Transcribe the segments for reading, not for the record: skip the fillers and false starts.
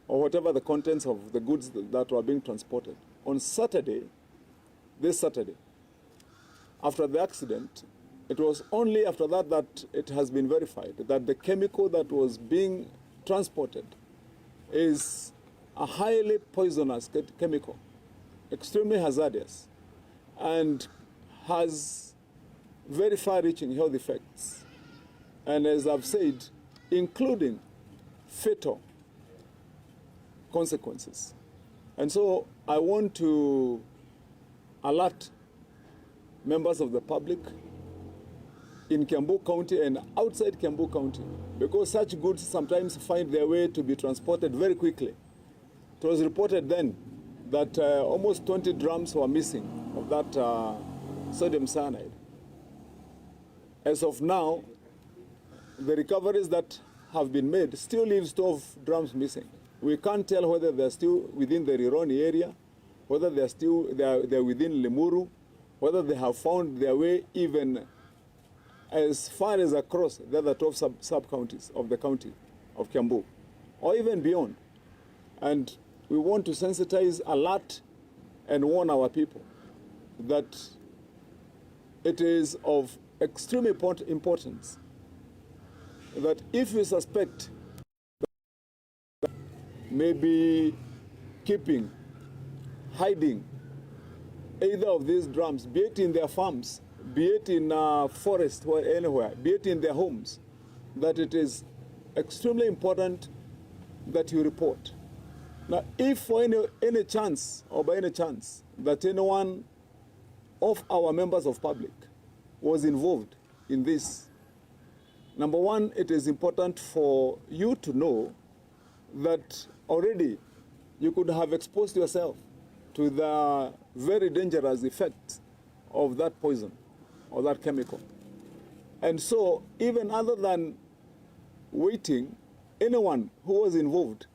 or whatever the contents of the goods that were being transported. On Saturday, this Saturday, after the accident, it was only after that that it has been verified that the chemical that was being transported is a highly poisonous chemical, extremely hazardous, and has very far-reaching health effects. And as I've said, including fatal consequences. And so I want to alert members of the public in Kiambu County and outside Kiambu County, because such goods sometimes find their way to be transported very quickly. It was reported then that almost 20 drums were missing of that sodium cyanide. As of now, the recoveries that have been made still leaves 12 drums missing. We can't tell whether they're still within the Rironi area, whether they're within Limuru, whether they have found their way even as far as across the other 12 sub-counties of the county of Kiambu, or even beyond. And we want to sensitize, alert, and warn our people that it is of extreme importance that if you suspect that maybe keeping, hiding either of these drums, be it in their farms, be it in forest or anywhere, be it in their homes, that it is extremely important that you report. Now, if for any chance, or by any chance, that anyone of our members of public was involved in this, number one, it is important for you to know that already you could have exposed yourself to the very dangerous effects of that poison or that chemical. And so, even other than waiting, anyone who was involved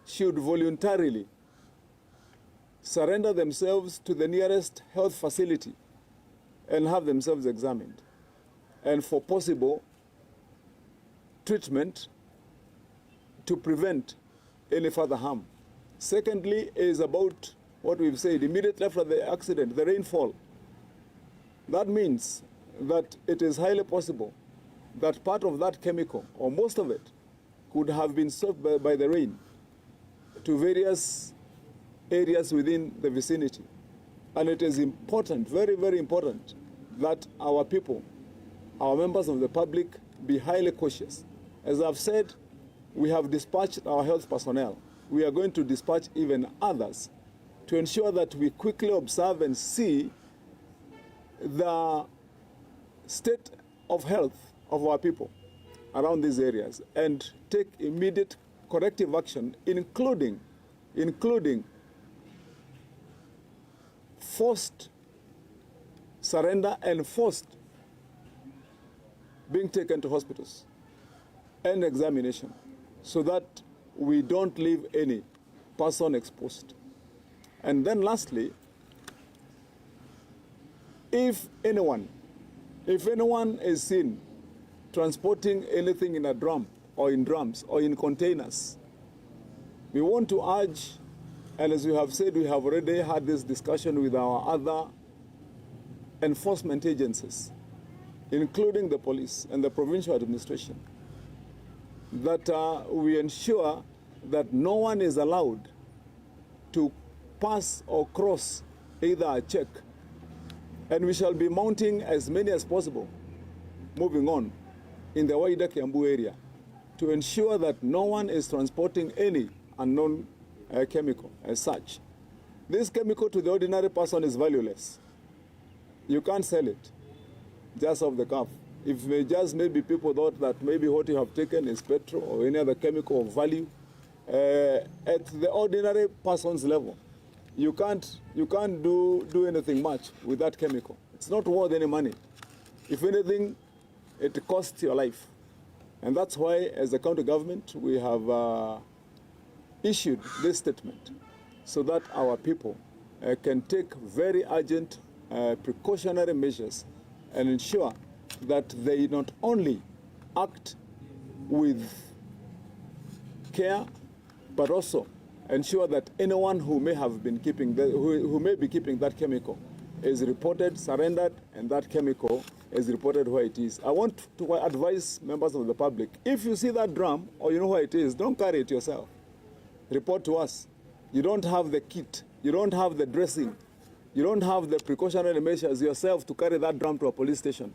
should voluntarily surrender themselves to the nearest health facility and have themselves examined, and for possible treatment to prevent any further harm. Secondly is about what we've said, immediately after the accident, the rainfall. That means that it is highly possible that part of that chemical, or most of it, could have been soaked by the rain to various areas within the vicinity. And it is important, very, very important, that our people, our members of the public, be highly cautious. As I've said, we have dispatched our health personnel. We are going to dispatch even others to ensure that we quickly observe and see the state of health of our people around these areas and take immediate corrective action, including forced surrender and forced being taken to hospitals and examination, so that we don't leave any person exposed. And then lastly, if anyone is seen transporting anything in a drum or in drums or in containers, we want to urge, and as we have said, we have already had this discussion with our other enforcement agencies, including the police and the provincial administration, that we ensure that no one is allowed to pass or cross either a check. And we shall be mounting as many as possible, moving on, in the wider Kiambu area, to ensure that no one is transporting any unknown chemical as such. This chemical to the ordinary person is valueless. You can't sell it just off the cuff. If maybe people thought that maybe what you have taken is petrol or any other chemical of value, at the ordinary person's level, you can't do anything much with that chemical. It's not worth any money. If anything, it costs your life. And that's why, as a county government, we have issued this statement so that our people can take very urgent precautionary measures and ensure that they not only act with care but also ensure that anyone who may have been keeping who may be keeping that chemical is reported, surrendered, and that chemical is reported where it is. I want to advise members of the public, if you see that drum or you know where it is, don't carry it yourself. Report to us. You don't have the kit, you don't have the dressing, you don't have the precautionary measures yourself to carry that drum to a police station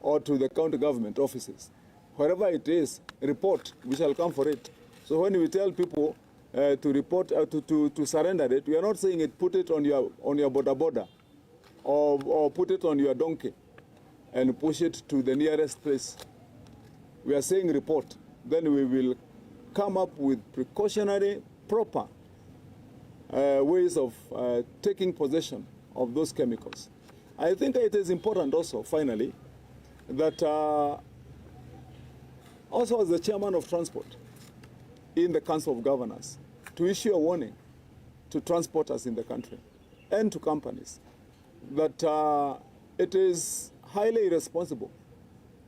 or to the county government offices. Wherever it is, report. We shall come for it. So when we tell people to report, to surrender it, we are not saying it, put it on your boda or put it on your donkey and push it to the nearest place. We are saying report. Then we will come up with precautionary, proper ways of taking possession of those chemicals. I think it is important also, finally, that also as the chairman of transport in the Council of Governors, to issue a warning to transporters in the country and to companies that it is highly irresponsible,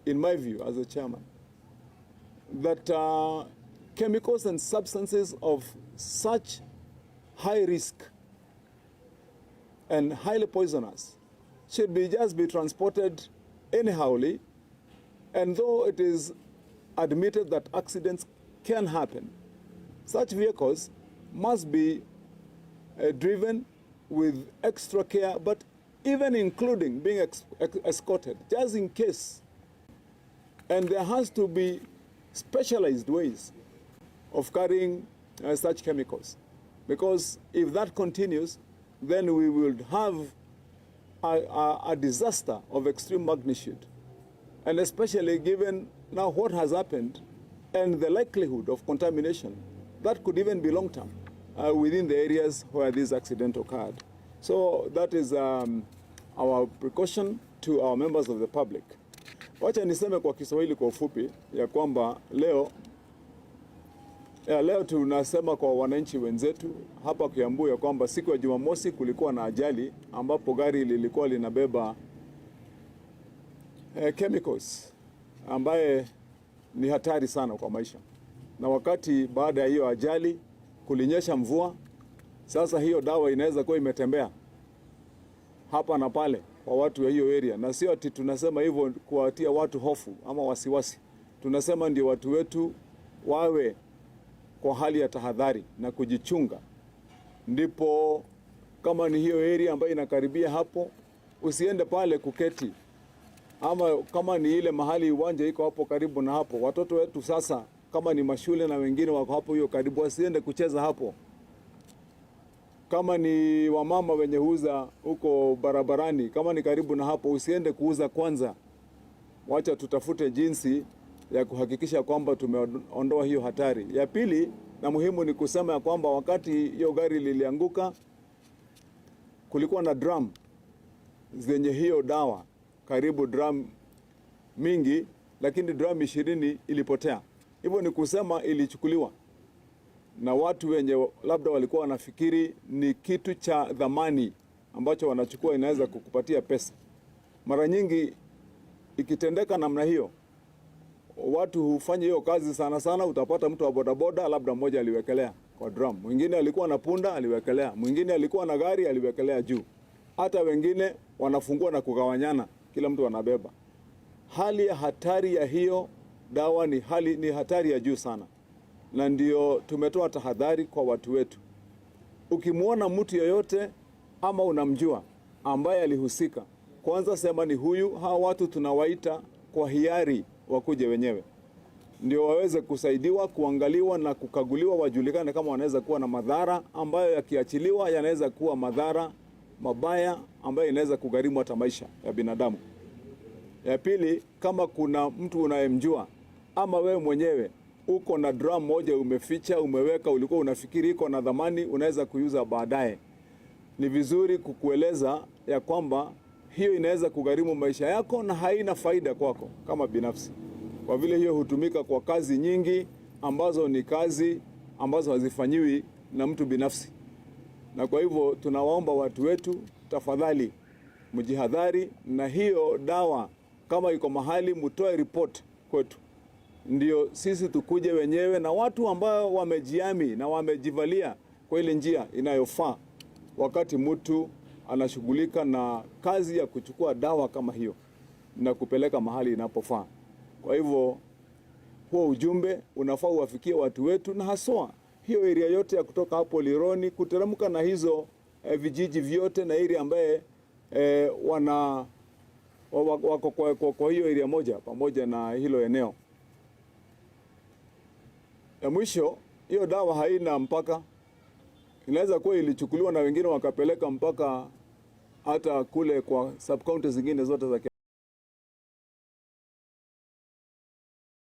in my view as a chairman, that chemicals and substances of such high risk and highly poisonous should just be transported anyhowly, and though it is admitted that accidents can happen, such vehicles must be driven with extra care, but even including being escorted, just in case. And there has to be specialized ways of carrying such chemicals, because if that continues, then we will have a disaster of extreme magnitude. And especially given now what has happened and the likelihood of contamination, that could even be long-term within the areas where this accident occurred. So that is our precaution to our members of the public. Wacha niseme kwa Kiswahili kwa ufupi ya kwamba leo tunasema kwa wananchi wenzetu hapa Kiambu ya kwamba siku ya Jumamosi kulikuwa na ajali ambapo gari lilikuwa linabeba chemicals ambaye ni hatari sana kwa maisha. Na wakati baada ya hiyo ajali kulinyesha mvua, sasa hiyo dawa inaweza kuwa imetembea hapa na pale kwa watu wa hiyo area, na sio ati tunasema hivyo kuwatia watu hofu ama wasiwasi. Tunasema ndio watu wetu wawe kwa hali ya tahadhari na kujichunga. Ndipo kama ni hiyo area ambayo inakaribia hapo, usiende pale kuketi, ama kama ni ile mahali uwanja iko hapo karibu na hapo, watoto wetu sasa kama ni mashule na wengine wako hapo hiyo karibu, wasiende kucheza hapo. Kama ni wamama wenye huuza huko barabarani, kama ni karibu na hapo, usiende kuuza kwanza. Wacha tutafute jinsi ya kuhakikisha kwamba tumeondoa hiyo hatari. Ya pili na muhimu ni kusema ya kwamba wakati hiyo gari lilianguka, kulikuwa na drum zenye hiyo dawa, karibu drum mingi, lakini drum 20 ilipotea. Hivyo ni kusema ilichukuliwa na watu wenye labda walikuwa wanafikiri ni kitu cha dhamani ambacho wanachukua inaweza kukupatia pesa. Mara nyingi ikitendeka namna hiyo, watu hufanya hiyo kazi sana sana. Utapata mtu wa bodaboda labda mmoja aliwekelea kwa drum, mwingine alikuwa na punda aliwekelea, mwingine alikuwa na gari aliwekelea juu. Hata wengine wanafungua na kugawanyana, kila mtu anabeba. Hali ya hatari ya hiyo dawa ni hatari ya juu sana. Na ndio tumetoa tahadhari kwa watu wetu. Ukimwona mtu yoyote ama unamjua ambaye alihusika, kwanza sema ni huyu. Hawa watu tunawaita kwa hiari wakuje wenyewe, ndio waweze kusaidiwa, kuangaliwa na kukaguliwa, wajulikane kama wanaweza kuwa na madhara ambayo yakiachiliwa yanaweza kuwa madhara mabaya ambayo inaweza kugharimu hata maisha ya binadamu. Ya pili, kama kuna mtu unayemjua ama wewe mwenyewe uko na drum moja umeficha, umeweka, ulikuwa unafikiri iko na dhamani, unaweza kuiuza baadaye, ni vizuri kukueleza ya kwamba hiyo inaweza kugharimu maisha yako na haina faida kwako kama binafsi, kwa vile hiyo hutumika kwa kazi nyingi ambazo ni kazi ambazo hazifanyiwi na mtu binafsi. Na kwa hivyo tunawaomba watu wetu, tafadhali mjihadhari na hiyo dawa. Kama iko mahali, mtoe report kwetu, ndio sisi tukuje wenyewe na watu ambao wamejiami na wamejivalia kwa ile njia inayofaa wakati mtu anashughulika na kazi ya kuchukua dawa kama hiyo na kupeleka mahali inapofaa. Kwa hivyo huo ujumbe unafaa uwafikie watu wetu, na haswa hiyo area yote ya kutoka hapo Rironi kuteremka na hizo vijiji vyote na area ambaye wako kwa hiyo area moja pamoja na hilo eneo. Ya mwisho, hiyo dawa haina mpaka. Inaweza kuwa ilichukuliwa na wengine wakapeleka mpaka hata kule kwa sub county zingine zote za